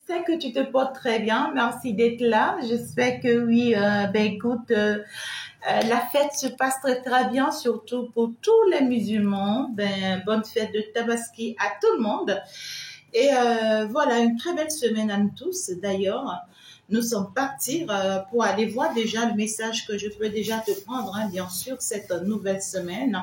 sais que tu te portes très bien. Merci d'être là. J'espère que oui. Écoute, la fête se passe très très bien, surtout pour tous les musulmans. Bonne fête de Tabaski à tout le monde. Et voilà, une très belle semaine à nous tous. D'ailleurs, nous sommes partis pour aller voir déjà le message que je peux déjà te prendre, hein, bien sûr, cette nouvelle semaine.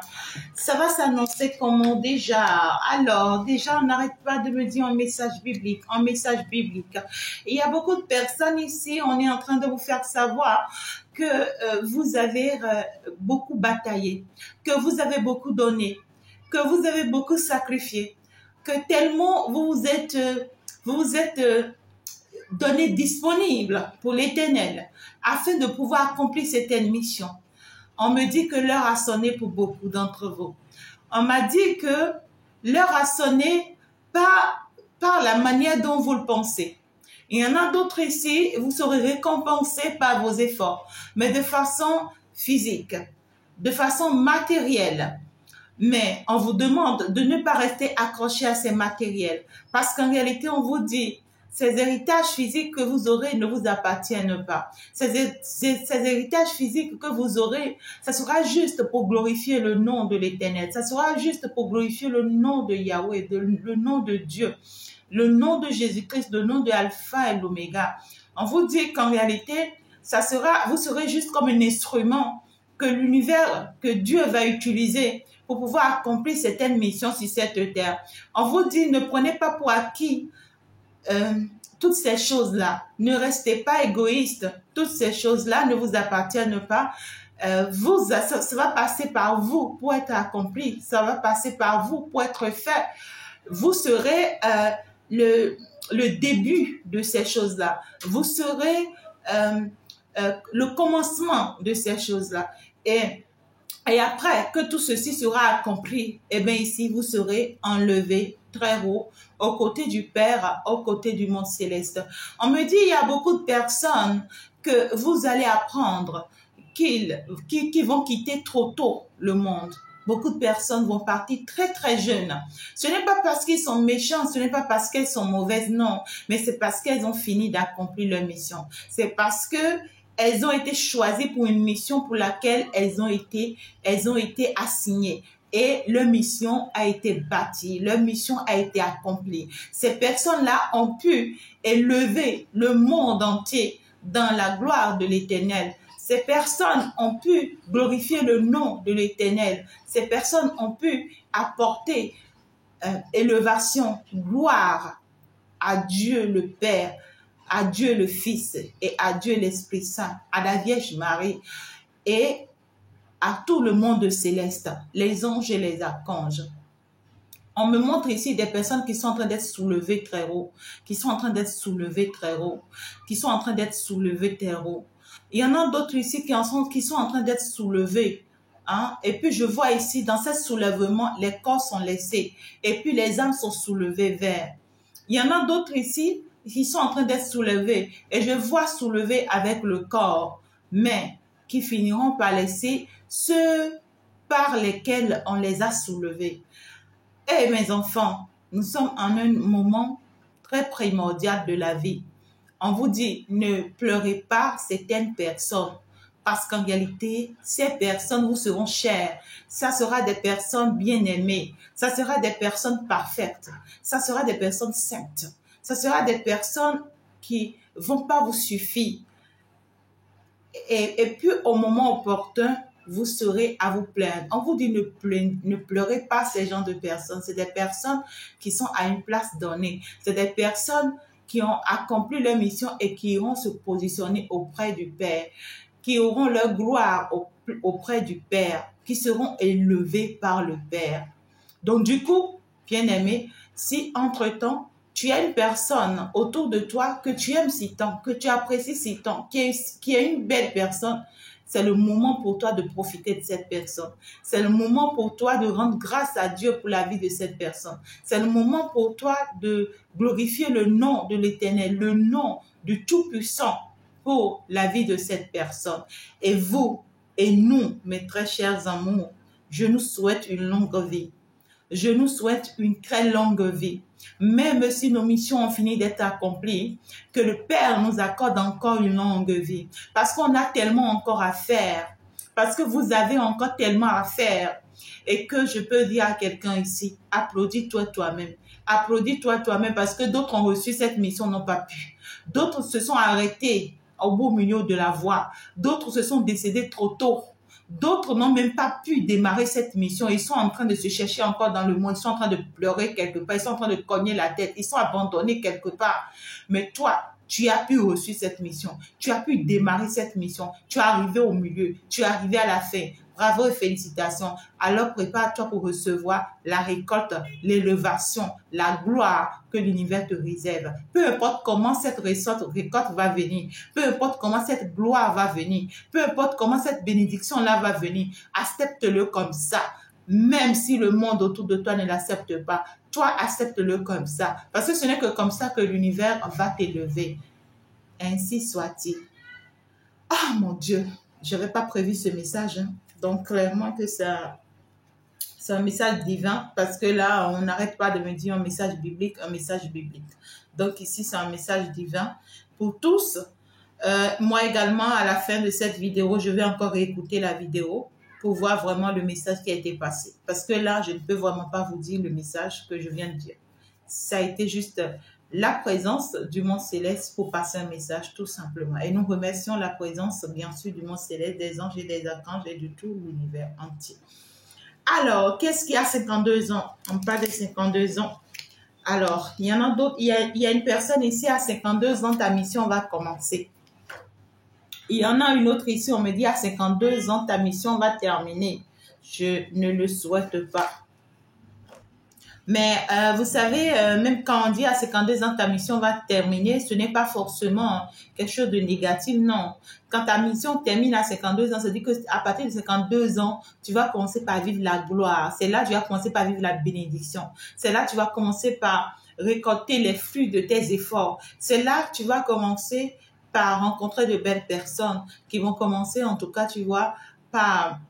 Ça va s'annoncer comment déjà? Alors, déjà, on n'arrête pas de me dire un message biblique, un message biblique. Et il y a beaucoup de personnes ici, on est en train de vous faire savoir que vous avez beaucoup bataillé, que vous avez beaucoup donné, que vous avez beaucoup sacrifié, que tellement vous vous êtes donné disponible pour l'Éternel afin de pouvoir accomplir certaines missions. On me dit que l'heure a sonné pour beaucoup d'entre vous. On m'a dit que l'heure a sonné pas par la manière dont vous le pensez. Il y en a d'autres ici, vous serez récompensés par vos efforts, mais de façon physique, de façon matérielle. Mais on vous demande de ne pas rester accroché à ces matériels. Parce qu'en réalité, on vous dit, ces héritages physiques que vous aurez ne vous appartiennent pas. Ces héritages physiques que vous aurez, ça sera juste pour glorifier le nom de l'Éternel. Ça sera juste pour glorifier le nom de Yahweh, le nom de Dieu, le nom de Jésus-Christ, le nom de Alpha et l'Oméga. On vous dit qu'en réalité, vous serez juste comme un instrument que l'univers, que Dieu va utiliser pour pouvoir accomplir certaines missions sur cette terre. On vous dit, ne prenez pas pour acquis toutes ces choses-là. Ne restez pas égoïste. Toutes ces choses-là ne vous appartiennent pas. Ça va passer par vous pour être accompli. Ça va passer par vous pour être fait. Vous serez le début de ces choses-là. Vous serez le commencement de ces choses-là. Et après que tout ceci sera accompli, eh bien ici, vous serez enlevé très haut, aux côtés du Père, aux côtés du monde céleste. On me dit, il y a beaucoup de personnes que vous allez apprendre qui vont quitter trop tôt le monde. Beaucoup de personnes vont partir très très jeunes. Ce n'est pas parce qu'ils sont méchants, ce n'est pas parce qu'elles sont mauvaises, non, mais c'est parce qu'elles ont fini d'accomplir leur mission. C'est parce que elles ont été choisies pour une mission pour laquelle elles ont été assignées. Et leur mission a été bâtie, leur mission a été accomplie. Ces personnes-là ont pu élever le monde entier dans la gloire de l'Éternel. Ces personnes ont pu glorifier le nom de l'Éternel. Ces personnes ont pu apporter élévation, gloire à Dieu le Père, à Dieu le Fils et à Dieu l'Esprit Saint, à la Vierge Marie et à tout le monde céleste, les anges et les archanges. On me montre ici des personnes qui sont en train d'être soulevées très haut, qui sont en train d'être soulevées très haut, qui sont en train d'être soulevées très haut. Il y en a d'autres ici qui sont en train d'être soulevés. Hein? Et puis je vois ici, dans ce soulèvement, les corps sont laissés. Et puis les âmes sont soulevées vers. Il y en a d'autres ici qui sont en train d'être soulevés. Et je vois soulevés avec le corps. Mais qui finiront par laisser ceux par lesquels on les a soulevés. Eh mes enfants, nous sommes en un moment très primordial de la vie. On vous dit, ne pleurez pas certaines personnes, parce qu'en réalité, ces personnes vous seront chères. Ça sera des personnes bien-aimées. Ça sera des personnes parfaites. Ça sera des personnes saintes. Ça sera des personnes qui vont pas vous suffire. Et puis, au moment opportun, vous serez à vous plaindre. On vous dit ne pleurez pas ces gens de personnes. C'est des personnes qui sont à une place donnée. C'est des personnes qui ont accompli leur mission et qui iront se positionner auprès du Père, qui auront leur gloire auprès du Père, qui seront élevés par le Père. Donc du coup, bien-aimé, si entre-temps, tu as une personne autour de toi que tu aimes si tant, que tu apprécies si tant, qui est une belle personne, c'est le moment pour toi de profiter de cette personne. C'est le moment pour toi de rendre grâce à Dieu pour la vie de cette personne. C'est le moment pour toi de glorifier le nom de l'Éternel, le nom du Tout-Puissant pour la vie de cette personne. Et vous et nous, mes très chers amours, je nous souhaite une longue vie. je nous souhaite une très longue vie. Même si nos missions ont fini d'être accomplies, que le Père nous accorde encore une longue vie. Parce qu'on a tellement encore à faire. Parce que vous avez encore tellement à faire. Et que je peux dire à quelqu'un ici, applaudis-toi toi-même. Applaudis-toi toi-même parce que d'autres ont reçu cette mission, n'ont pas pu. D'autres se sont arrêtés au beau milieu de la voie. D'autres se sont décédés trop tôt. D'autres n'ont même pas pu démarrer cette mission. Ils sont en train de se chercher encore dans le monde. Ils sont en train de pleurer quelque part. Ils sont en train de cogner la tête. Ils sont abandonnés quelque part. Mais toi, tu as pu reçu cette mission. Tu as pu démarrer cette mission. Tu es arrivé au milieu. Tu es arrivé à la fin. Bravo et félicitations. Alors prépare-toi pour recevoir la récolte, l'élévation, la gloire que l'univers te réserve. Peu importe comment cette récolte va venir, peu importe comment cette gloire va venir, peu importe comment cette bénédiction-là va venir, accepte-le comme ça. Même si le monde autour de toi ne l'accepte pas, toi accepte-le comme ça. Parce que ce n'est que comme ça que l'univers va t'élever. Ainsi soit-il. Ah mon Dieu, je n'avais pas prévu ce message, hein. Donc, clairement que ça, c'est un message divin parce que là, on n'arrête pas de me dire un message biblique, un message biblique. Donc, ici, c'est un message divin pour tous. Moi également, à la fin de cette vidéo, je vais encore réécouter la vidéo pour voir vraiment le message qui a été passé. Parce que là, je ne peux vraiment pas vous dire le message que je viens de dire. Ça a été juste la présence du monde céleste pour passer un message tout simplement. Et nous remercions la présence bien sûr du monde céleste, des anges et des archanges et de tout l'univers entier. Alors, qu'est-ce qui a 52 ans? On parle de 52 ans. Alors, il y en a d'autres. Il y a une personne ici à 52 ans, ta mission va commencer. Il y en a une autre ici, on me dit à 52 ans, ta mission va terminer. Je ne le souhaite pas. Mais vous savez, même quand on dit à 52 ans ta mission va terminer, ce n'est pas forcément quelque chose de négatif, non. Quand ta mission termine à 52 ans, ça dit qu'à partir de 52 ans, tu vas commencer par vivre la gloire. C'est là que tu vas commencer par vivre la bénédiction. C'est là que tu vas commencer par récolter les fruits de tes efforts. C'est là que tu vas commencer par rencontrer de belles personnes qui vont commencer, en tout cas, tu vois, par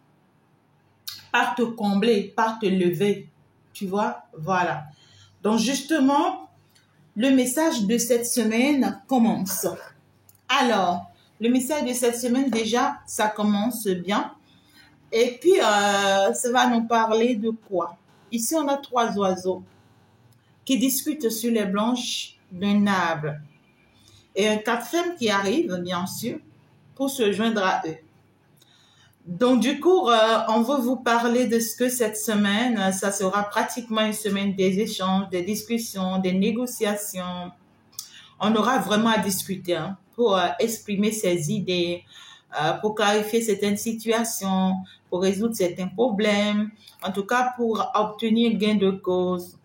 te combler, par te lever. Tu vois, voilà. Donc, justement, le message de cette semaine commence. Alors, le message de cette semaine, déjà, ça commence bien. Et puis, ça va nous parler de quoi? Ici, on a 3 oiseaux qui discutent sur les branches d'un arbre. Et un 4e qui arrive, bien sûr, pour se joindre à eux. Donc, du coup, on veut vous parler de ce que cette semaine, ça sera pratiquement une semaine des échanges, des discussions, des négociations. On aura vraiment à discuter pour exprimer ses idées, pour clarifier certaines situations, pour résoudre certains problèmes, en tout cas pour obtenir gain de cause.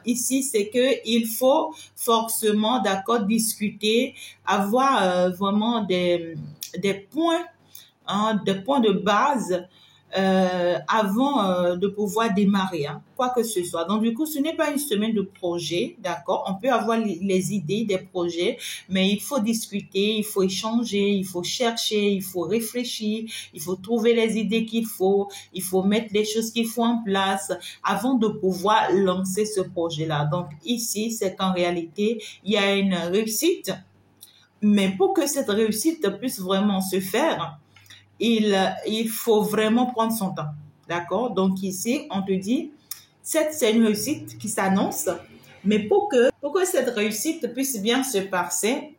Ici, c'est que il faut forcément, d'accord, discuter, avoir vraiment des points, des points de base avant de pouvoir démarrer, quoi que ce soit. Donc, du coup, ce n'est pas une semaine de projet, d'accord? On peut avoir les idées des projets, mais il faut discuter, il faut échanger, il faut chercher, il faut réfléchir, il faut trouver les idées qu'il faut, il faut mettre les choses qu'il faut en place avant de pouvoir lancer ce projet-là. Donc, ici, c'est qu'en réalité, il y a une réussite, mais pour que cette réussite puisse vraiment se faire, il faut vraiment prendre son temps, d'accord? Donc ici, on te dit, c'est une réussite qui s'annonce, mais pour que cette réussite puisse bien se passer,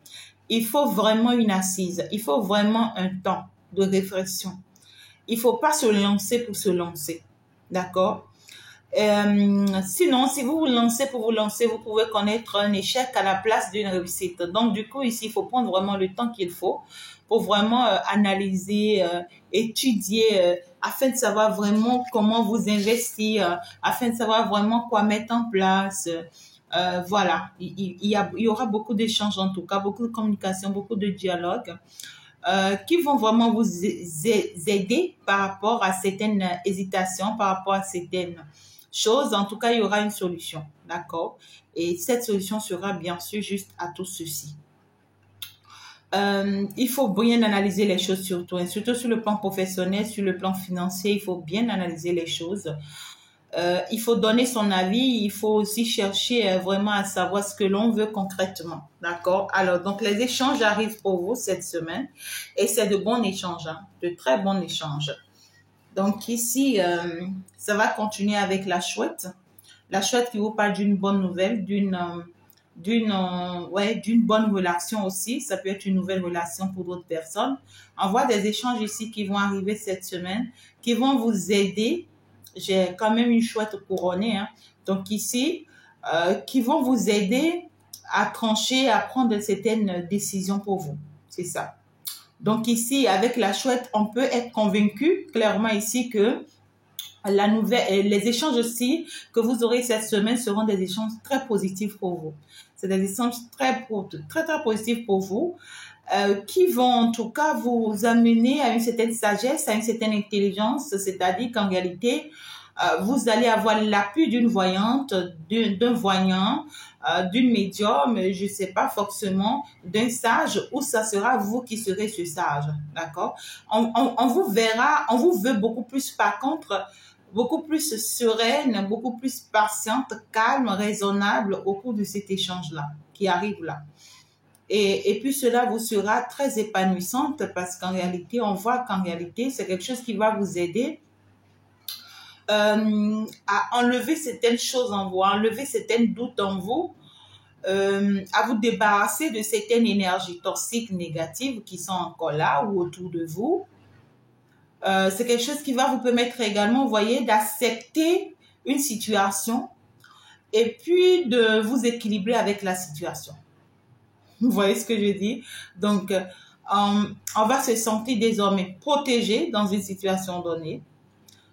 il faut vraiment une assise, il faut vraiment un temps de réflexion. Il ne faut pas se lancer pour se lancer, d'accord? Sinon, si vous vous lancez pour vous lancer, vous pouvez connaître un échec à la place d'une réussite. Donc, du coup, ici, il faut prendre vraiment le temps qu'il faut pour vraiment analyser, étudier, afin de savoir vraiment comment vous investir, afin de savoir vraiment quoi mettre en place. Voilà, il y aura beaucoup d'échanges en tout cas, beaucoup de communication, beaucoup de dialogue qui vont vraiment vous aider par rapport à certaines hésitations, par rapport à certaines choses. En tout cas, il y aura une solution, d'accord? Et cette solution sera bien sûr juste à tout ceci. Il faut bien analyser les choses surtout, et surtout sur le plan professionnel, sur le plan financier, il faut bien analyser les choses. il faut donner son avis, il faut aussi chercher vraiment à savoir ce que l'on veut concrètement. D'accord? Alors, donc, les échanges arrivent pour vous cette semaine et c'est de bons échanges, hein, de très bons échanges. Donc, ici, ça va continuer avec la chouette. La chouette qui vous parle d'une bonne nouvelle, d'une bonne relation aussi. Ça peut être une nouvelle relation pour d'autres personnes. On voit des échanges ici qui vont arriver cette semaine, qui vont vous aider. J'ai quand même une chouette couronnée, hein. Donc ici, qui vont vous aider à trancher, à prendre certaines décisions pour vous. C'est ça. Donc ici, avec la chouette, on peut être convaincu clairement ici que les échanges aussi que vous aurez cette semaine seront des échanges très positifs pour vous. C'est des échanges très positifs pour vous, qui vont en tout cas vous amener à une certaine sagesse, à une certaine intelligence, c'est-à-dire qu'en réalité, vous allez avoir l'appui d'une voyante, d'un voyant, d'une médium, je ne sais pas forcément, d'un sage, ou ça sera vous qui serez ce sage, d'accord? On vous verra, on vous veut beaucoup plus par contre, beaucoup plus sereine, beaucoup plus patiente, calme, raisonnable au cours de cet échange-là, qui arrive là. Et puis cela vous sera très épanouissante parce qu'en réalité, on voit qu'en réalité, c'est quelque chose qui va vous aider à enlever certaines choses en vous, à enlever certains doutes en vous, à vous débarrasser de certaines énergies toxiques négatives qui sont encore là ou autour de vous. C'est quelque chose qui va vous permettre également, vous voyez, d'accepter une situation et puis de vous équilibrer avec la situation. Vous voyez ce que je dis? Donc, on va se sentir désormais protégé dans une situation donnée.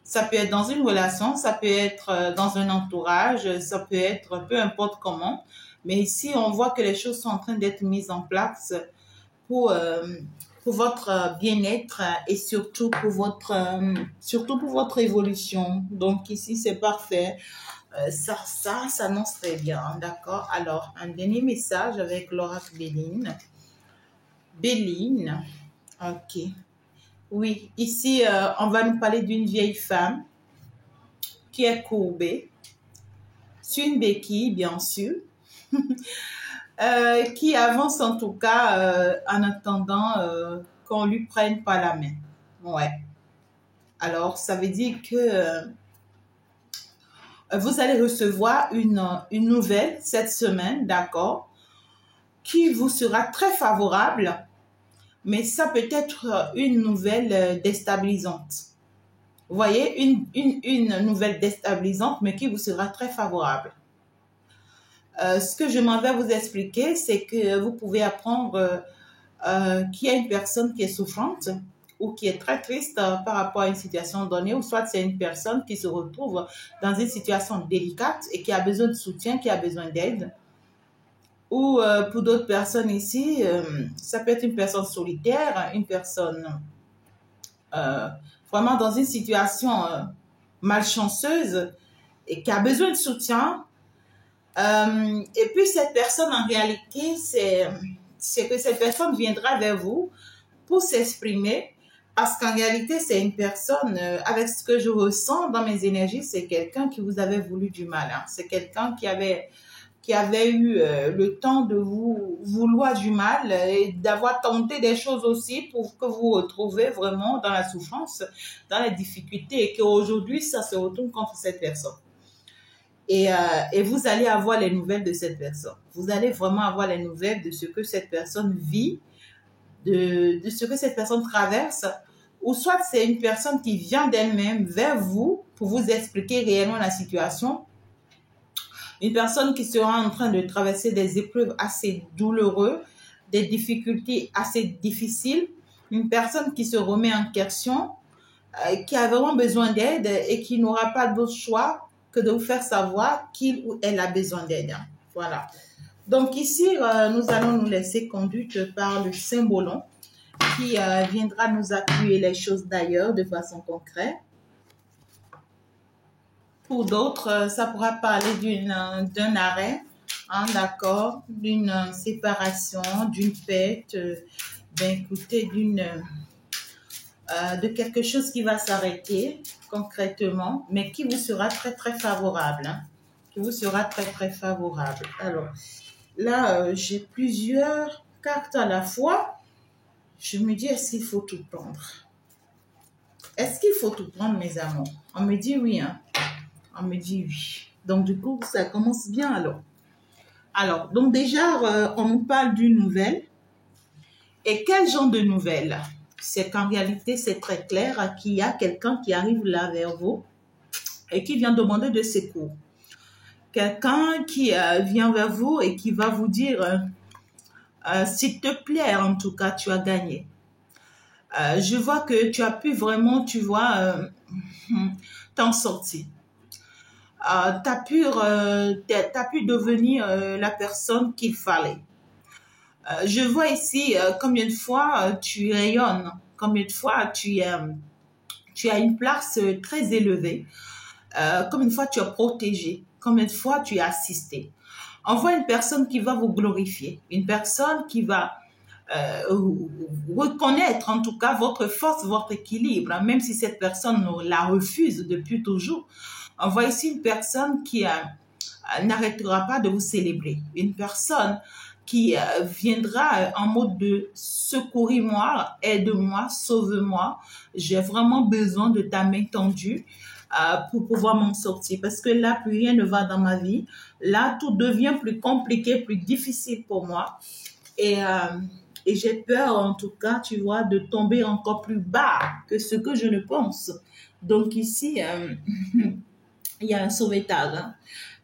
Ça peut être dans une relation, ça peut être dans un entourage, ça peut être peu importe comment. Mais ici, on voit que les choses sont en train d'être mises en place pour votre bien-être et surtout pour votre évolution. Donc ici, c'est parfait. Ça s'annonce très bien, d'accord? Alors, un dernier message avec l'oracle Béline. Béline, ok. Oui, ici, on va nous parler d'une vieille femme qui est courbée sur une béquille, bien sûr, qui avance en tout cas en attendant qu'on lui prenne par la main. Ouais. Alors, ça veut dire que vous allez recevoir une nouvelle cette semaine, d'accord, qui vous sera très favorable, mais ça peut être une nouvelle déstabilisante. Vous voyez, une nouvelle déstabilisante, mais qui vous sera très favorable. Ce que je m'en vais vous expliquer, c'est que vous pouvez apprendre qu'il y a une personne qui est souffrante ou qui est très triste par rapport à une situation donnée, ou soit c'est une personne qui se retrouve dans une situation délicate et qui a besoin de soutien, qui a besoin d'aide. Ou pour d'autres personnes ici, ça peut être une personne solitaire, une personne vraiment dans une situation malchanceuse et qui a besoin de soutien. Et puis cette personne, en réalité, c'est que cette personne viendra vers vous pour s'exprimer, parce qu'en réalité, c'est une personne, avec ce que je ressens dans mes énergies, c'est quelqu'un qui vous avait voulu du mal. Hein. C'est quelqu'un qui avait eu le temps de vous vouloir du mal et d'avoir tenté des choses aussi pour que vous vous retrouvez vraiment dans la souffrance, dans les difficultés, et qu'aujourd'hui, ça se retourne contre cette personne. Et vous allez avoir les nouvelles de cette personne. Vous allez vraiment avoir les nouvelles de ce que cette personne vit, de ce que cette personne traverse, ou soit c'est une personne qui vient d'elle-même vers vous pour vous expliquer réellement la situation. Une personne qui sera en train de traverser des épreuves assez douloureuses, des difficultés assez difficiles. Une personne qui se remet en question, qui a vraiment besoin d'aide et qui n'aura pas d'autre choix que de vous faire savoir qu'il ou elle a besoin d'aide. Voilà. Donc ici, nous allons nous laisser conduire par le symbolon qui viendra nous appuyer les choses d'ailleurs de façon concrète. Pour d'autres, ça pourra parler d'un arrêt, hein, d'accord, d'une séparation, d'une fête, écoutez, de quelque chose qui va s'arrêter concrètement, mais qui vous sera très, très favorable. Hein, qui vous sera très, très favorable. Alors, là, j'ai plusieurs cartes à la fois. Je me dis, est-ce qu'il faut tout prendre? Est-ce qu'il faut tout prendre, mes amours? On me dit oui, hein. On me dit oui. Donc, du coup, ça commence bien alors. Alors, donc déjà, on nous parle d'une nouvelle. Et quel genre de nouvelle? C'est qu'en réalité, c'est très clair qu'il y a quelqu'un qui arrive là vers vous et qui vient demander de secours. Quelqu'un qui vient vers vous et qui va vous dire, s'il te plaît, en tout cas, tu as gagné. Je vois que tu as pu vraiment, tu vois, t'en sortir. Tu as pu devenir la personne qu'il fallait. Je vois ici combien de fois tu rayonnes, combien de fois tu as une place très élevée, combien de fois tu as protégé, combien de fois tu as assisté. On voit une personne qui va vous glorifier, une personne qui va reconnaître en tout cas votre force, votre équilibre, hein, même si cette personne la refuse depuis toujours. On voit ici une personne qui n'arrêtera pas de vous célébrer, une personne qui viendra en mode de secouris-moi, aide-moi, sauve-moi. J'ai vraiment besoin de ta main tendue pour pouvoir m'en sortir. Parce que là, plus rien ne va dans ma vie. Là, tout devient plus compliqué, plus difficile pour moi. Et j'ai peur, en tout cas, tu vois, de tomber encore plus bas que ce que je ne pense. Donc ici, il y a un sauvetage. Hein.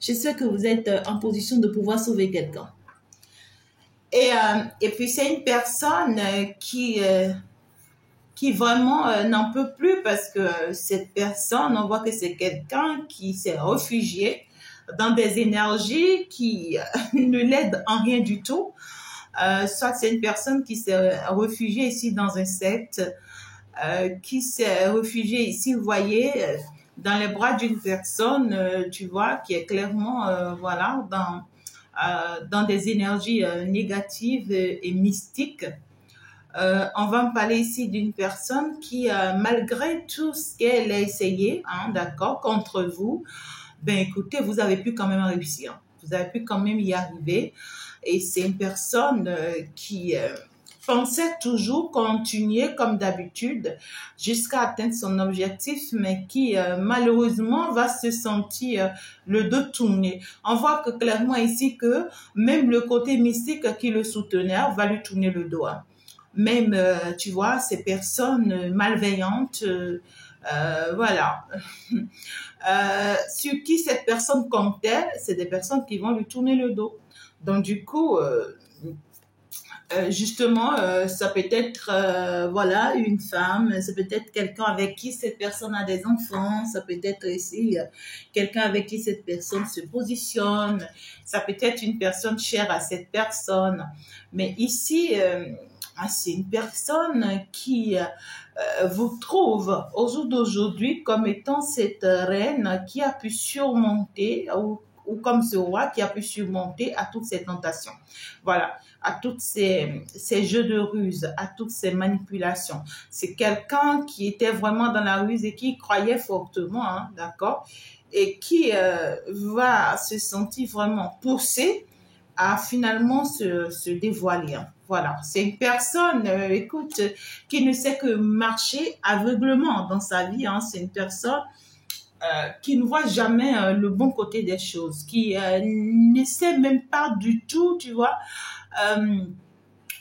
Je sais que vous êtes en position de pouvoir sauver quelqu'un. Et puis, c'est une personne qui vraiment n'en peut plus parce que cette personne, on voit que c'est quelqu'un qui s'est réfugié dans des énergies qui ne l'aident en rien du tout. Soit c'est une personne qui s'est réfugiée ici dans un secte, qui s'est réfugiée ici, vous voyez, dans les bras d'une personne, tu vois, qui est clairement, voilà, dans des énergies négatives et mystiques. On va me parler ici d'une personne qui, malgré tout ce qu'elle a essayé, hein, d'accord, contre vous, ben écoutez, vous avez pu quand même réussir. Vous avez pu quand même y arriver. Et c'est une personne qui pensait toujours continuer comme d'habitude jusqu'à atteindre son objectif, mais qui malheureusement va se sentir le dos tourné. On voit que clairement ici que même le côté mystique qui le soutenait va lui tourner le dos. Même, tu vois, ces personnes malveillantes, voilà. Sur qui cette personne comptait, c'est des personnes qui vont lui tourner le dos. Donc, du coup, justement, ça peut être, voilà, une femme, ça peut être quelqu'un avec qui cette personne a des enfants, ça peut être aussi quelqu'un avec qui cette personne se positionne, ça peut être une personne chère à cette personne. Mais ici, c'est une personne qui vous trouve au jour d'aujourd'hui comme étant cette reine qui a pu surmonter ou comme ce roi qui a pu surmonter à toutes ces tentations. Voilà, à tous ces jeux de ruse, à toutes ces manipulations. C'est quelqu'un qui était vraiment dans la ruse et qui croyait fortement, hein, d'accord, et qui va se sentir vraiment poussé à finalement se dévoiler. Hein. Voilà, c'est une personne, écoute, qui ne sait que marcher aveuglement dans sa vie. Hein. C'est une personne qui ne voit jamais le bon côté des choses, qui ne sait même pas du tout, tu vois,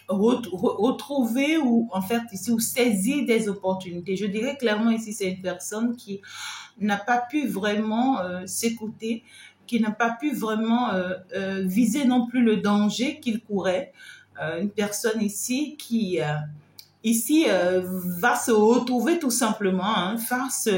retrouver ou en fait ici ou saisir des opportunités. Je dirais clairement ici, c'est une personne qui n'a pas pu vraiment s'écouter, qui n'a pas pu vraiment viser non plus le danger qu'il courait. Une personne ici qui va se retrouver tout simplement hein, face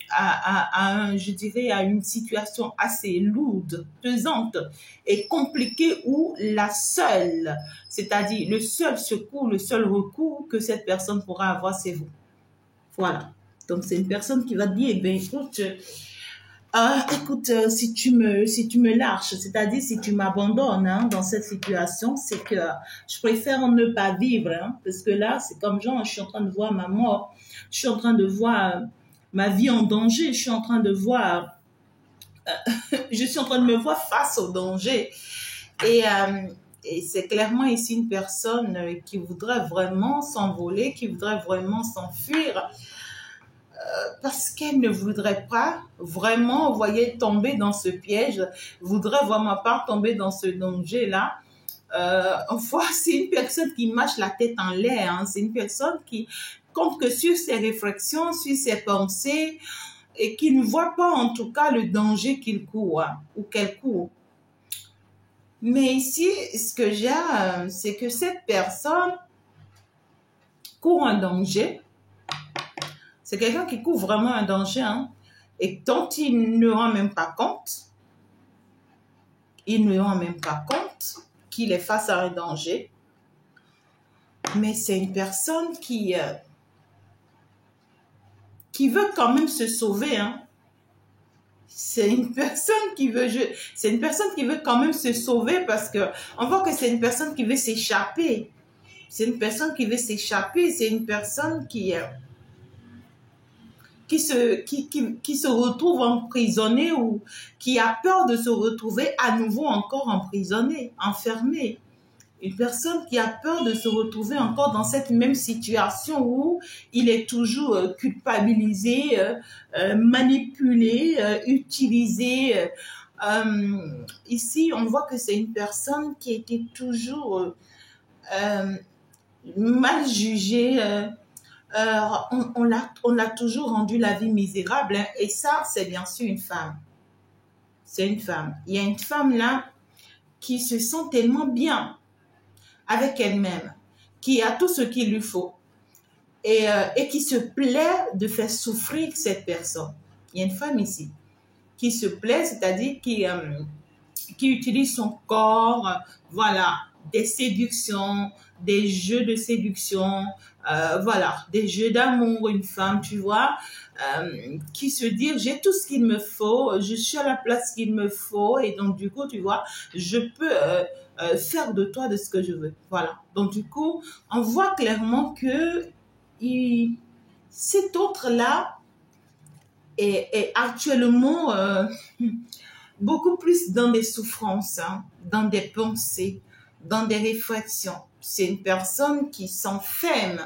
je dirais, à une situation assez lourde, pesante et compliquée où la seule, c'est-à-dire le seul secours, le seul recours que cette personne pourra avoir, c'est vous. Voilà. Donc, c'est une personne qui va dire, eh bien, écoute, Écoute, si tu me lâches, c'est-à-dire si tu m'abandonnes hein, dans cette situation, c'est que je préfère ne pas vivre, hein, parce que là, c'est comme genre, je suis en train de voir ma mort, je suis en train de voir ma vie en danger, je suis en train de voir, je suis en train de me voir face au danger. Et, euh, et c'est clairement ici une personne qui voudrait vraiment s'envoler, qui voudrait vraiment s'enfuir, parce qu'elle ne voudrait pas vraiment, vous voyez, tomber dans ce piège, voudrait vraiment pas tomber dans ce danger-là. Enfin, c'est une personne qui marche la tête en l'air, hein. C'est une personne qui compte que sur ses réflexions, sur ses pensées, et qui ne voit pas en tout cas le danger qu'il court hein, ou qu'elle court. Mais ici, ce que j'ai, c'est que cette personne court un danger. C'est quelqu'un qui court vraiment un danger, hein, et dont il ne rend même pas compte. Il ne rend même pas compte qu'il est face à un danger. Mais c'est une personne qui veut quand même se sauver, hein. C'est une personne qui veut, c'est une personne qui veut quand même se sauver parce que on voit que c'est une personne qui veut s'échapper. C'est une personne qui veut s'échapper. C'est une personne qui se retrouve emprisonné ou qui a peur de se retrouver à nouveau encore emprisonné, enfermé. Une personne qui a peur de se retrouver encore dans cette même situation où il est toujours culpabilisé, manipulé, utilisé. Ici, on voit que c'est une personne qui a été toujours mal jugée. On l'a toujours rendu la vie misérable. Hein, et ça, c'est bien sûr une femme. C'est une femme. Il y a une femme là qui se sent tellement bien avec elle-même, qui a tout ce qu'il lui faut et qui se plaît de faire souffrir cette personne. Il y a une femme ici qui se plaît, c'est-à-dire qui utilise son corps, voilà, des séductions, des jeux de séduction, voilà, des jeux d'amour, une femme, tu vois, qui se dit, j'ai tout ce qu'il me faut, je suis à la place qu'il me faut, et donc du coup, tu vois, je peux faire de toi de ce que je veux. Voilà. Donc du coup, on voit clairement que cet autre-là est actuellement beaucoup plus dans des souffrances, hein, dans des pensées, dans des réflexions. C'est une personne qui s'enferme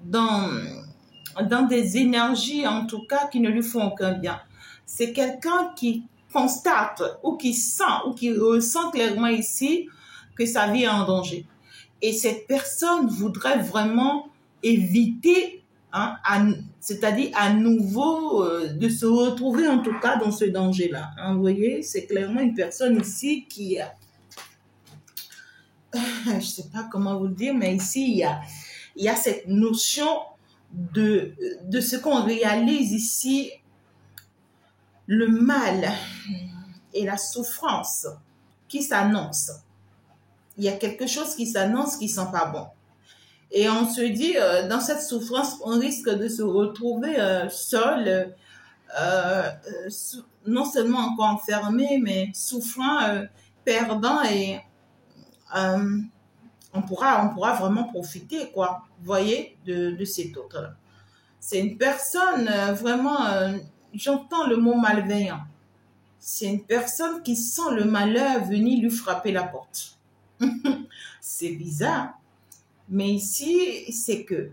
dans, dans des énergies, en tout cas, qui ne lui font aucun bien. C'est quelqu'un qui constate ou qui sent ou qui ressent clairement ici que sa vie est en danger. Et cette personne voudrait vraiment éviter, hein, c'est-à-dire à nouveau de se retrouver en tout cas dans ce danger-là. Hein, vous voyez, c'est clairement une personne ici qui, je ne sais pas comment vous le dire, mais ici, il y a cette notion de ce qu'on réalise ici, le mal et la souffrance qui s'annonce. Il y a quelque chose qui s'annonce qui sent pas bon. Et on se dit, dans cette souffrance, on risque de se retrouver seul, non seulement encore enfermé, mais souffrant, perdant, et euh, on pourra vraiment profiter, quoi, vous voyez, de cet autre-là. C'est une personne vraiment, j'entends le mot malveillant. C'est une personne qui sent le malheur venir lui frapper la porte. C'est bizarre. Mais ici, c'est que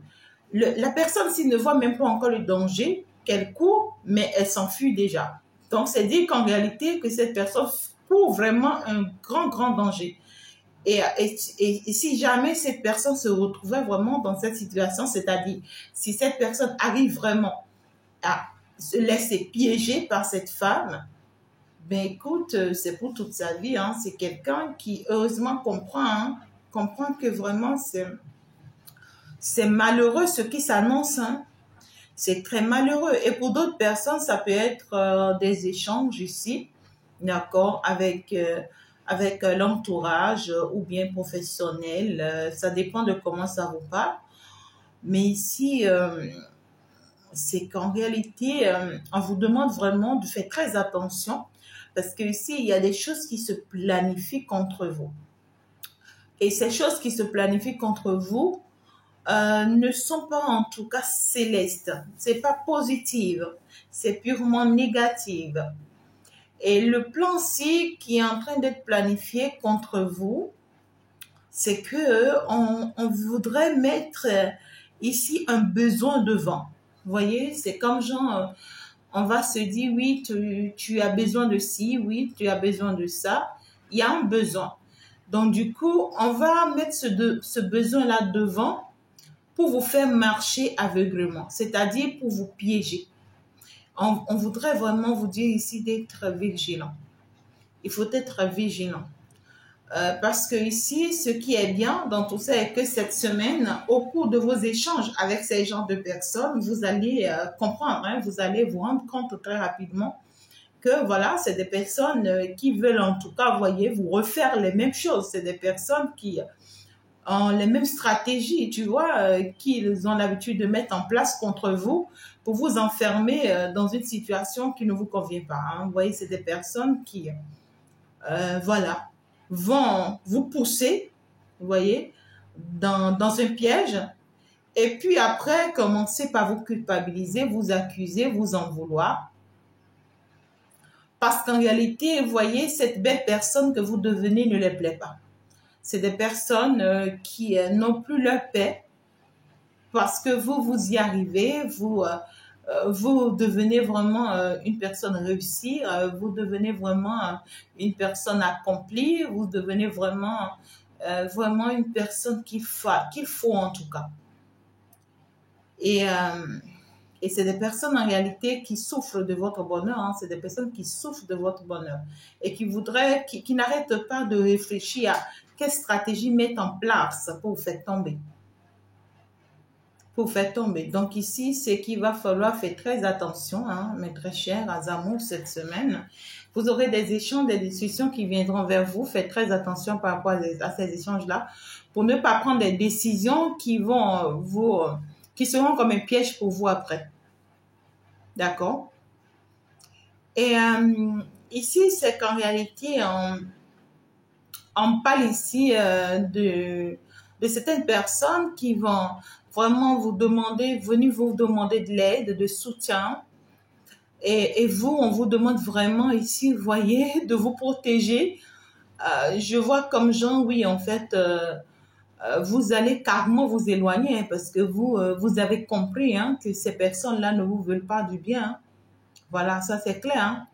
la personne, s'il ne voit même pas encore le danger, qu'elle court, mais elle s'enfuit déjà. Donc, c'est dire qu'en réalité, que cette personne court vraiment un grand, grand danger. Et si jamais cette personne se retrouvait vraiment dans cette situation, c'est-à-dire si cette personne arrive vraiment à se laisser piéger par cette femme, ben écoute, c'est pour toute sa vie. Hein. C'est quelqu'un qui, heureusement, comprend que vraiment, c'est malheureux ce qui s'annonce. Hein. C'est très malheureux. Et pour d'autres personnes, ça peut être des échanges ici, d'accord, avec l'entourage ou bien professionnel. Ça dépend de comment ça vous parle. Mais ici, c'est qu'en réalité, on vous demande vraiment de faire très attention parce que ici, il y a des choses qui se planifient contre vous. Et ces choses qui se planifient contre vous ne sont pas en tout cas célestes. C'est pas positive, c'est purement négative. Et le plan-ci qui est en train d'être planifié contre vous, c'est que on voudrait mettre ici un besoin devant. Vous voyez, c'est comme genre, on va se dire, oui, tu as besoin de ci, oui, tu as besoin de ça. Il y a un besoin. Donc, du coup, on va mettre ce besoin-là devant pour vous faire marcher aveuglément, c'est-à-dire pour vous piéger. On voudrait vraiment vous dire ici d'être vigilant. Il faut être vigilant. Parce que ici, ce qui est bien dans tout ça est que cette semaine, au cours de vos échanges avec ces genres de personnes, vous allez comprendre, hein, vous allez vous rendre compte très rapidement que voilà, c'est des personnes qui veulent en tout cas, voyez, vous refaire les mêmes choses. C'est des personnes qui ont les mêmes stratégies, tu vois, qu'ils ont l'habitude de mettre en place contre vous pour vous enfermer dans une situation qui ne vous convient pas. Hein. Vous voyez, c'est des personnes qui, voilà, vont vous pousser, vous voyez, dans un piège. Et puis après, commencer par vous culpabiliser, vous accuser, vous en vouloir. Parce qu'en réalité, vous voyez, cette belle personne que vous devenez ne les plaît pas. C'est des personnes qui n'ont plus leur paix parce que vous y arrivez, vous devenez vraiment une personne réussie, vous devenez vraiment une personne accomplie, vous devenez vraiment, vraiment une personne qu'il faut en tout cas. Et c'est des personnes en réalité qui souffrent de votre bonheur, hein. C'est des personnes qui souffrent de votre bonheur et qui n'arrêtent pas de réfléchir à quelle stratégie mettre en place pour vous faire tomber. Pour faire tomber. Donc ici, c'est qu'il va falloir faire très attention, hein, mes très chers amours, cette semaine. Vous aurez des échanges, des discussions qui viendront vers vous. Faites très attention par rapport à ces échanges-là pour ne pas prendre des décisions qui vont qui seront comme un piège pour vous après. D'accord? Et ici, c'est qu'en réalité, on parle ici de certaines personnes qui vont vraiment venir vous demander de l'aide, de soutien. Et vous, on vous demande vraiment ici, vous voyez, de vous protéger. Je vois comme gens, oui, en fait, vous allez carrément vous éloigner hein, parce que vous avez compris hein, que ces personnes-là ne vous veulent pas du bien. Hein. Voilà, ça c'est clair. Hein.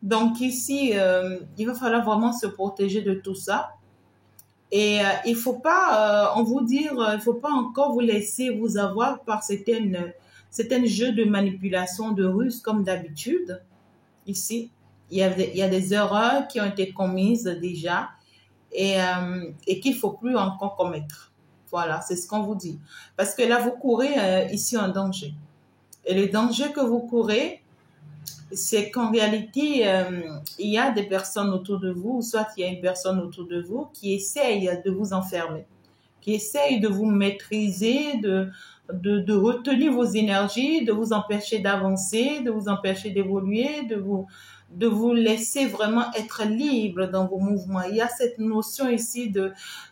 Donc ici, il va falloir vraiment se protéger de tout ça. Et il faut pas, on vous dire, il faut pas encore vous laisser vous avoir par certains jeux de manipulation de ruse comme d'habitude. Ici, il y a des erreurs qui ont été commises déjà et qu'il faut plus encore commettre. Voilà, c'est ce qu'on vous dit. Parce que là, vous courez ici un danger. Et le danger que vous courez, c'est qu'en réalité, il y a des personnes autour de vous, soit il y a une personne autour de vous qui essaye de vous enfermer, qui essaye de vous maîtriser, de retenir vos énergies, de vous empêcher d'avancer, de vous empêcher d'évoluer, de vous laisser vraiment être libre dans vos mouvements. Il y a cette notion ici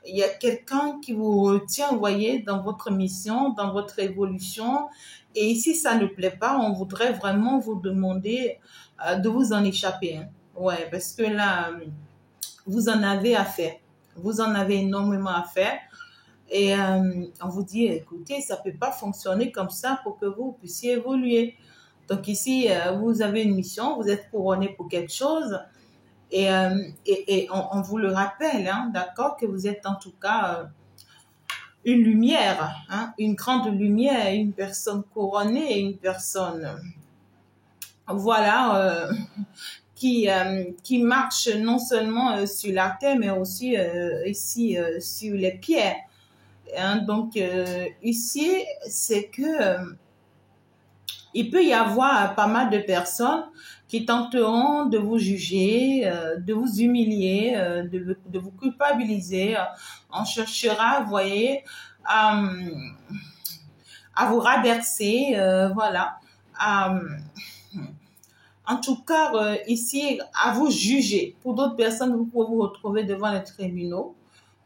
il y a quelqu'un qui vous retient, vous voyez, dans votre mission, dans votre évolution. Et ici, ça ne plaît pas, on voudrait vraiment vous demander de vous en échapper. Hein. Ouais, parce que là, vous en avez à faire. Vous en avez énormément à faire. Et on vous dit, écoutez, ça peut pas fonctionner comme ça pour que vous puissiez évoluer. Donc ici, vous avez une mission, vous êtes couronné pour quelque chose. Et on vous le rappelle, hein, d'accord, que vous êtes en tout cas une lumière, hein, une grande lumière, une personne couronnée, une personne, voilà, qui marche non seulement sur la terre, mais aussi ici sur les pierres. Hein, donc ici, c'est que il peut y avoir pas mal de personnes qui tenteront de vous juger, de vous humilier, de vous culpabiliser. On cherchera, vous voyez, à vous rabaisser, voilà. en tout cas, ici, à vous juger. Pour d'autres personnes, vous pouvez vous retrouver devant les tribunaux.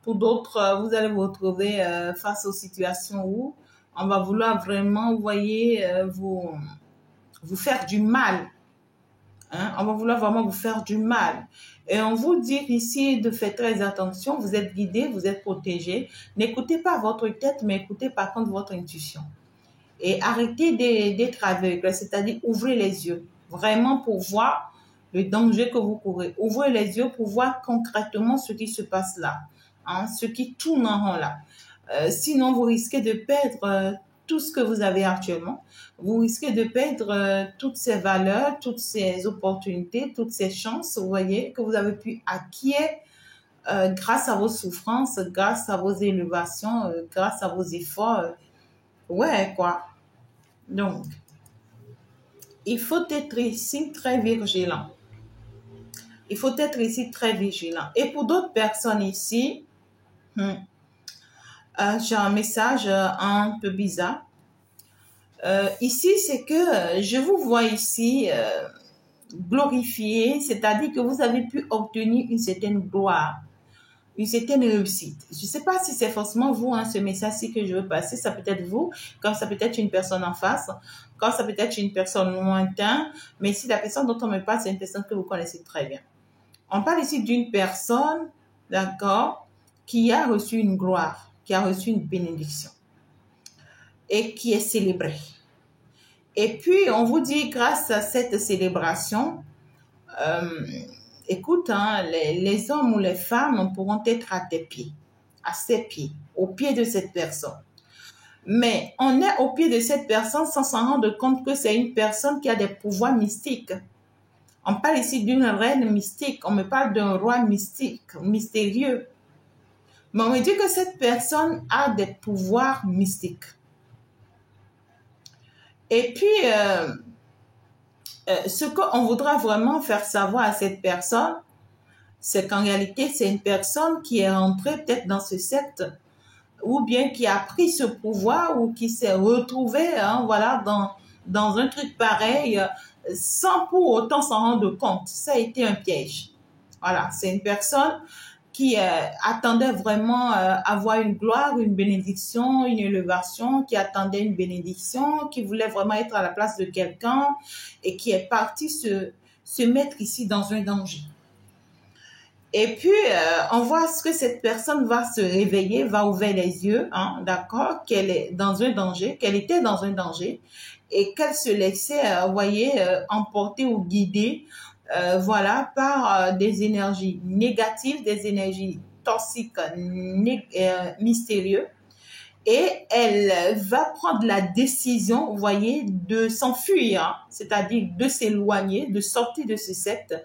Pour d'autres, vous allez vous retrouver face aux situations où on va vouloir vraiment, vous voyez, vous faire du mal. Hein? On va vouloir vraiment vous faire du mal. Et on vous dit ici de faire très attention. Vous êtes guidé, vous êtes protégé. N'écoutez pas votre tête, mais écoutez par contre votre intuition. Et arrêtez d'être aveugle, c'est-à-dire ouvrez les yeux, vraiment pour voir le danger que vous courez. Ouvrez les yeux pour voir concrètement ce qui se passe là, hein, ce qui tourne en rond là. Sinon, vous risquez de perdre tout ce que vous avez actuellement. Vous risquez de perdre toutes ces valeurs, toutes ces opportunités, toutes ces chances, vous voyez, que vous avez pu acquérir grâce à vos souffrances, grâce à vos élévations, grâce à vos efforts. Ouais, quoi. Donc, il faut être ici très vigilant. Il faut être ici très vigilant. Et pour d'autres personnes ici, j'ai un message un peu bizarre. Ici, c'est que je vous vois ici glorifié, c'est-à-dire que vous avez pu obtenir une certaine gloire, une certaine réussite. Je ne sais pas si c'est forcément vous, hein, ce message-ci que je veux passer. Ça peut être vous, comme ça peut être une personne en face, comme ça peut être une personne lointaine. Mais si la personne dont on me parle, c'est une personne que vous connaissez très bien. On parle ici d'une personne, d'accord, qui a reçu une gloire, qui a reçu une bénédiction et qui est célébrée. Et puis, on vous dit, grâce à cette célébration, écoute, hein, les hommes ou les femmes pourront être à tes pieds, à ses pieds, au pied de cette personne. Mais on est au pied de cette personne sans s'en rendre compte que c'est une personne qui a des pouvoirs mystiques. On parle ici d'une reine mystique, on me parle d'un roi mystique, mystérieux. Mais on me dit que cette personne a des pouvoirs mystiques. Et puis, ce qu'on voudra vraiment faire savoir à cette personne, c'est qu'en réalité, c'est une personne qui est rentrée peut-être dans ce secte ou bien qui a pris ce pouvoir ou qui s'est retrouvée hein, voilà, dans un truc pareil sans pour autant s'en rendre compte. Ça a été un piège. Voilà, c'est une personne qui attendait vraiment avoir une gloire, une bénédiction, une élévation, qui attendait une bénédiction, qui voulait vraiment être à la place de quelqu'un et qui est parti se mettre ici dans un danger. Et puis, on voit ce que cette personne va se réveiller, va ouvrir les yeux, hein, d'accord, qu'elle est dans un danger, qu'elle était dans un danger et qu'elle se laissait, vous voyez, emporter ou guider, voilà, par des énergies négatives, des énergies toxiques, mystérieuses. Et elle va prendre la décision, vous voyez, de s'enfuir, hein, c'est-à-dire de s'éloigner, de sortir de ce secte,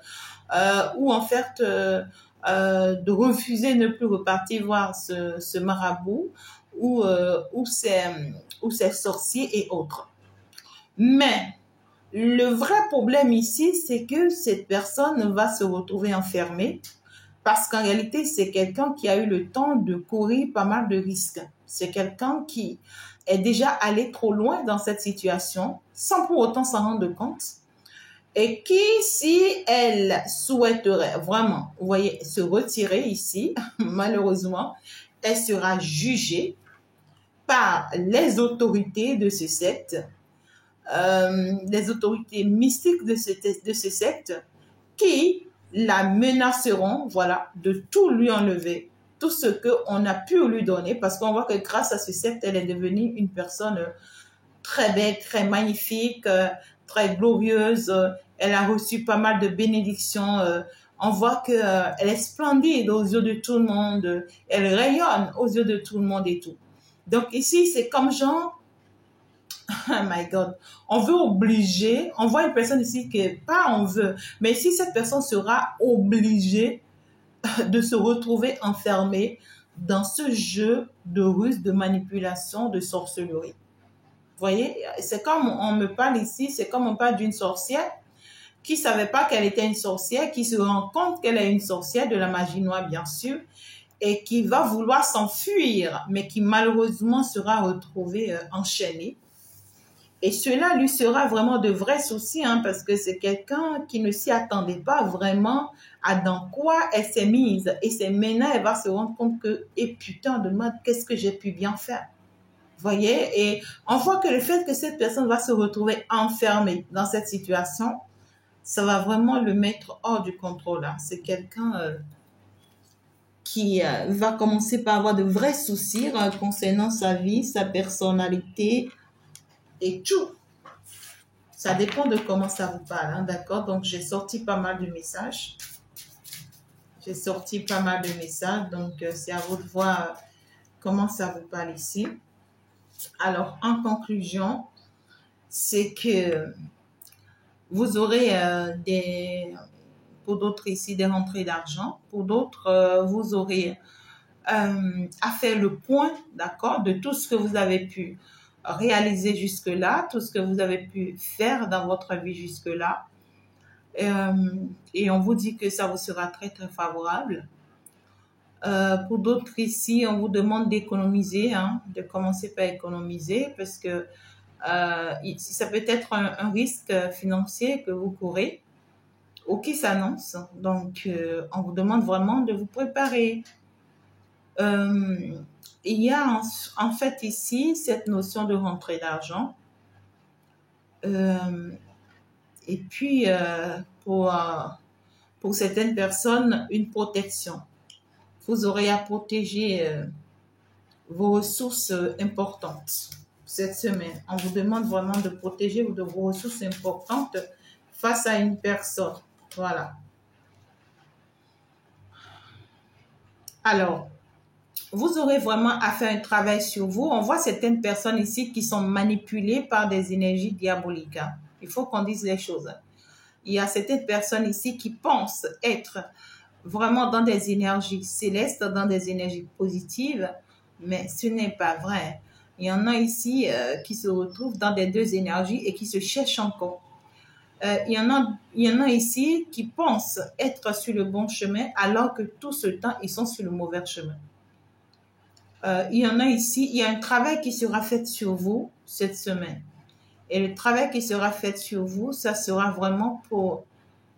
ou en fait de refuser de ne plus repartir voir ce marabout ou ces sorciers et autres. Mais le vrai problème ici, c'est que cette personne va se retrouver enfermée parce qu'en réalité, c'est quelqu'un qui a eu le temps de courir pas mal de risques. C'est quelqu'un qui est déjà allé trop loin dans cette situation sans pour autant s'en rendre compte. Et qui, si elle souhaiterait vraiment, vous voyez, se retirer ici, malheureusement, elle sera jugée par les autorités de ce secte, les autorités mystiques de ce secte, qui la menaceront, voilà, de tout lui enlever, tout ce qu'on a pu lui donner, parce qu'on voit que grâce à ce secte, elle est devenue une personne très belle, très magnifique, très glorieuse. Elle a reçu pas mal de bénédictions. On voit qu'elle est splendide aux yeux de tout le monde. Elle rayonne aux yeux de tout le monde et tout. Donc ici, c'est comme genre, oh my God, on veut obliger, on voit une personne ici que pas on veut, mais si cette personne sera obligée de se retrouver enfermée dans ce jeu de ruse, de manipulation, de sorcellerie. Vous voyez, c'est comme on me parle ici, c'est comme on parle d'une sorcière qui savait pas qu'elle était une sorcière, qui se rend compte qu'elle est une sorcière, de la magie noire bien sûr, et qui va vouloir s'enfuir, mais qui malheureusement sera retrouvée enchaînée Et cela lui sera vraiment de vrais soucis, hein, parce que c'est quelqu'un qui ne s'y attendait pas vraiment à dans quoi elle s'est mise. Et c'est maintenant elle va se rendre compte que, et putain, de moi, qu'est-ce que j'ai pu bien faire? Vous voyez? Et on voit que le fait que cette personne va se retrouver enfermée dans cette situation, ça va vraiment le mettre hors du contrôle, hein. C'est quelqu'un qui va commencer par avoir de vrais soucis concernant sa vie, sa personnalité et tout. Ça dépend de comment ça vous parle, hein, d'accord? Donc, j'ai sorti pas mal de messages. J'ai sorti pas mal de messages, donc c'est à vous de voir comment ça vous parle ici. Alors, en conclusion, c'est que vous aurez pour d'autres ici, des rentrées d'argent. Pour d'autres, vous aurez à faire le point, d'accord, de tout ce que vous avez pu réaliser jusque-là, tout ce que vous avez pu faire dans votre vie jusque-là. Et on vous dit que ça vous sera très, très favorable. Pour d'autres ici, on vous demande d'économiser, hein, de commencer par économiser parce que ça peut être un risque financier que vous courez ou qui s'annonce. Donc, on vous demande vraiment de vous préparer. Il y a en fait ici cette notion de rentrée d'argent. Et puis, pour certaines personnes, une protection. Vous aurez à protéger vos ressources importantes cette semaine. On vous demande vraiment de protéger de vos ressources importantes face à une personne. Voilà. Alors, vous aurez vraiment à faire un travail sur vous. On voit certaines personnes ici qui sont manipulées par des énergies diaboliques, hein. Il faut qu'on dise les choses. Il y a certaines personnes ici qui pensent être vraiment dans des énergies célestes, dans des énergies positives, mais ce n'est pas vrai. Il y en a ici qui se retrouvent dans des deux énergies et qui se cherchent encore. Il y en a ici qui pensent être sur le bon chemin alors que tout ce temps, ils sont sur le mauvais chemin. Il y en a ici, il y a un travail qui sera fait sur vous cette semaine. Et le travail qui sera fait sur vous, ça sera vraiment pour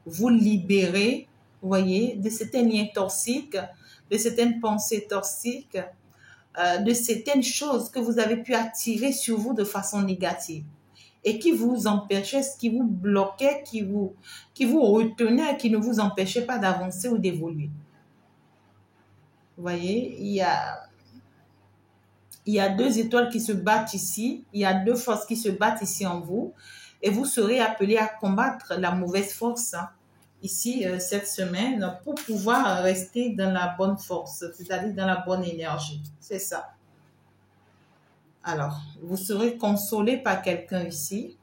vous libérer, vous voyez, de certains liens toxiques, de certaines pensées toxiques, de certaines choses que vous avez pu attirer sur vous de façon négative et qui vous empêchaient, qui vous bloquaient, qui vous retenaient, qui ne vous empêchaient pas d'avancer ou d'évoluer. Vous voyez, il y a deux étoiles qui se battent ici, il y a deux forces qui se battent ici en vous et vous serez appelés à combattre la mauvaise force, hein, ici cette semaine pour pouvoir rester dans la bonne force, c'est-à-dire dans la bonne énergie. C'est ça. Alors, vous serez consolé par quelqu'un ici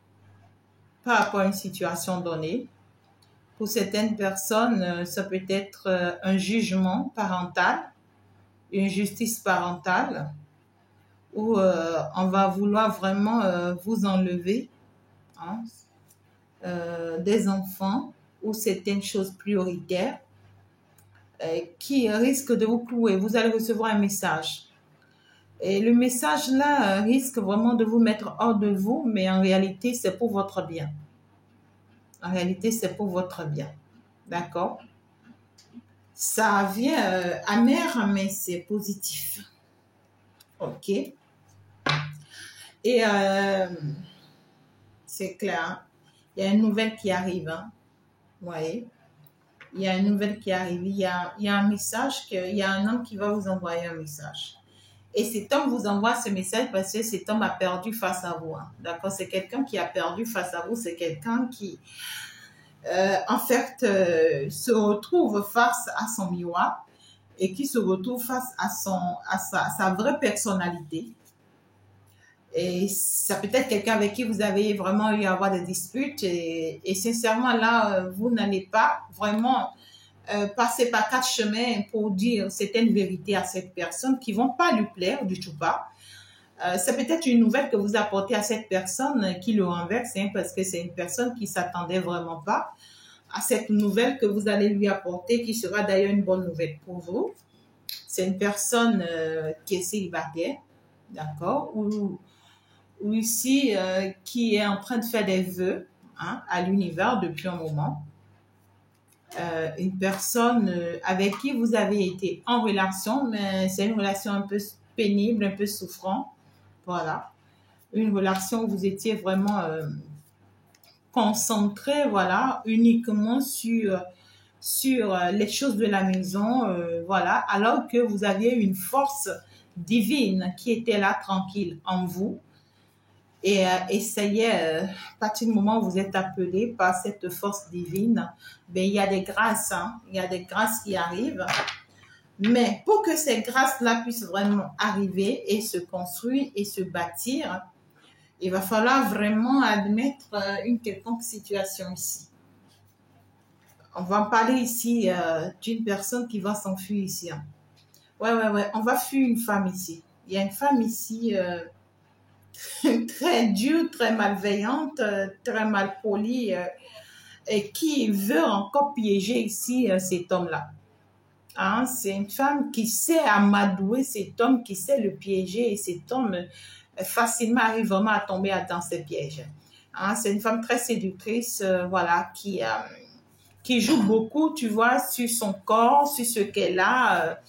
par rapport à une situation donnée. Pour certaines personnes, ça peut être un jugement parental, une justice parentale, où on va vouloir vraiment vous enlever, hein, des enfants ou certaines choses prioritaires qui risquent de vous clouer. Vous allez recevoir un message. Et le message là risque vraiment de vous mettre hors de vous, mais en réalité, c'est pour votre bien. En réalité, c'est pour votre bien. D'accord? Ça vient amer, mais c'est positif. OK? Et c'est clair. Il y a une nouvelle qui arrive. Hein? Vous voyez? Il y a une nouvelle qui arrive. Il y a un message, il y a un homme qui va vous envoyer un message. Et cet homme vous envoie ce message parce que cet homme a perdu face à vous. Hein. D'accord? C'est quelqu'un qui a perdu face à vous. C'est quelqu'un qui, en fait, se retrouve face à son miroir et qui se retrouve face à sa vraie personnalité. Et ça peut être quelqu'un avec qui vous avez vraiment eu à avoir des disputes et sincèrement là, vous n'allez pas vraiment passer par 4 chemins pour dire certaines vérités à cette personne qui vont pas lui plaire du tout pas. C'est peut-être une nouvelle que vous apportez à cette personne qui le renverse, hein, parce que c'est une personne qui s'attendait vraiment pas à cette nouvelle que vous allez lui apporter, qui sera d'ailleurs une bonne nouvelle pour vous. C'est une personne qui est célibataire, d'accord, ou ici qui est en train de faire des vœux hein, à l'univers depuis un moment. Une personne avec qui vous avez été en relation, mais c'est une relation un peu pénible, un peu souffrante. Voilà. Une relation où vous étiez vraiment concentré, voilà, uniquement sur les choses de la maison, voilà, alors que vous aviez une force divine qui était là tranquille en vous. Et ça y est, à partir du moment où vous êtes appelé par cette force divine, ben, il y a des grâces, hein, il y a des grâces qui arrivent. Mais pour que ces grâces-là puissent vraiment arriver et se construire et se bâtir, il va falloir vraiment admettre une quelconque situation ici. On va parler ici d'une personne qui va s'enfuir ici. Hein. Ouais. On va fuir une femme ici. Il y a une femme ici très dure, très malveillante, très mal polie et qui veut encore piéger ici cet homme-là. Hein, c'est une femme qui sait amadouer cet homme, qui sait le piéger et cet homme facilement arrive vraiment à tomber dans ses pièges. Hein, c'est une femme très séductrice, voilà, qui joue beaucoup, tu vois, sur son corps, sur ce qu'elle a,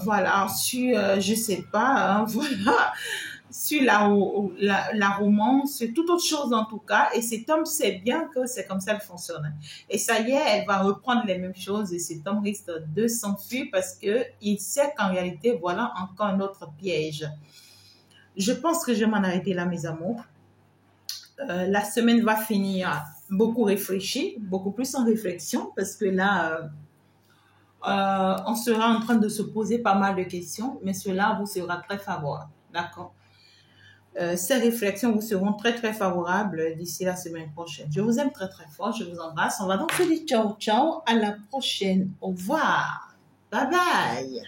voilà, sur, je sais pas, hein, voilà, sur la romance, sur toute autre chose en tout cas. Et cet homme sait bien que c'est comme ça qu'elle fonctionne. Et ça y est, elle va reprendre les mêmes choses et cet homme risque de s'enfuir parce qu'il sait qu'en réalité, voilà encore un autre piège. Je pense que je vais m'en arrêter là, mes amours. La semaine va finir beaucoup réfléchi, beaucoup plus en réflexion parce que là, on sera en train de se poser pas mal de questions, mais cela vous sera très favorable. D'accord? Ces réflexions vous seront très très favorables d'ici la semaine prochaine. Je vous aime très très fort, je vous embrasse. On va donc se dire ciao ciao, à la prochaine. Au revoir. Bye bye.